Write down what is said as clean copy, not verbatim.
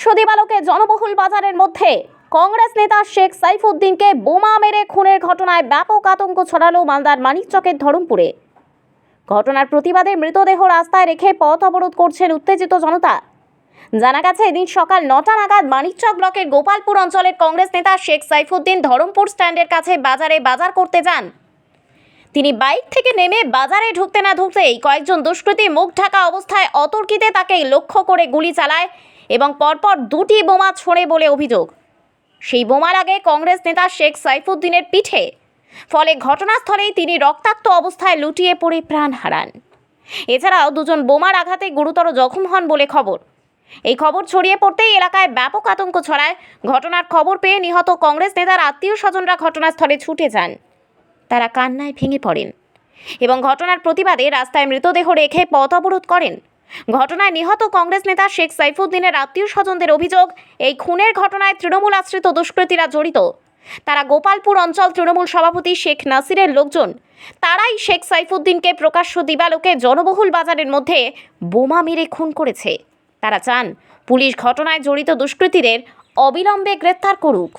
প্রকাশ্য দিবালোকে জনবহুল বাজারের মধ্যে কংগ্রেস নেতা শেখ সাইফুদ্দিনকে বোমা মেরে খুনের ঘটনায় ব্যাপক আতঙ্ক ছড়ালো মালদার মানিকচকের ধরমপুরে। ঘটনার প্রতিবাদে মৃতদেহ রাস্তায় রেখে পথ অবরোধ করছেন উত্তেজিত জনতা। জানা গেছে, এদিন সকাল 9টা নাগাদ মানিকচক ব্লকের গোপালপুর অঞ্চলের কংগ্রেস নেতা শেখ সাইফুদ্দিন ধরমপুর স্ট্যান্ডের কাছে বাজার করতে যান। তিনি বাইক থেকে নেমে বাজারে ঢুকতে না ঢুকতেই কয়েকজন দুষ্কৃতী মুখ ঢাকা অবস্থায় অতর্কিতে তাকে লক্ষ্য করে গুলি চালায় এবং পরপর দুটি বোমা ছোড়ে বলে অভিযোগ। সেই বোমা লাগে কংগ্রেস নেতা শেখ সাইফুদ্দিনের পিঠে, ফলে ঘটনাস্থলেই তিনি রক্তাক্ত অবস্থায় লুটিয়ে পড়ে প্রাণ হারান। এছাড়াও দুজন বোমার আঘাতে গুরুতর জখম হন বলে খবর। এই খবর ছড়িয়ে পড়তেই এলাকায় ব্যাপক আতঙ্ক ছড়ায়। ঘটনার খবর পেয়ে নিহত কংগ্রেস নেতার আত্মীয় স্বজনরা ঘটনাস্থলে ছুটে যান। তারা কান্নায় ভেঙে পড়েন এবং ঘটনার প্রতিবাদে রাস্তায় মৃতদেহ রেখে পথ অবরোধ করেন। ঘটনায় নিহত কংগ্রেস নেতা শেখ সাইফুদ্দিনের আত্মীয় স্বজনদের অভিযোগ, এই খুনের ঘটনায় তৃণমূল আশ্রিত দুষ্কৃতীরা জড়িত। তারা গোপালপুর অঞ্চল তৃণমূল সভাপতি শেখ নাসিরের লোকজন। তারাই শেখ সাইফুদ্দিনকে প্রকাশ্য দিবালোকে জনবহুল বাজারের মধ্যে বোমা মেরে খুন করেছে। তারা চান পুলিশ ঘটনায় জড়িত দুষ্কৃতীদের অবিলম্বে গ্রেফতার করুক।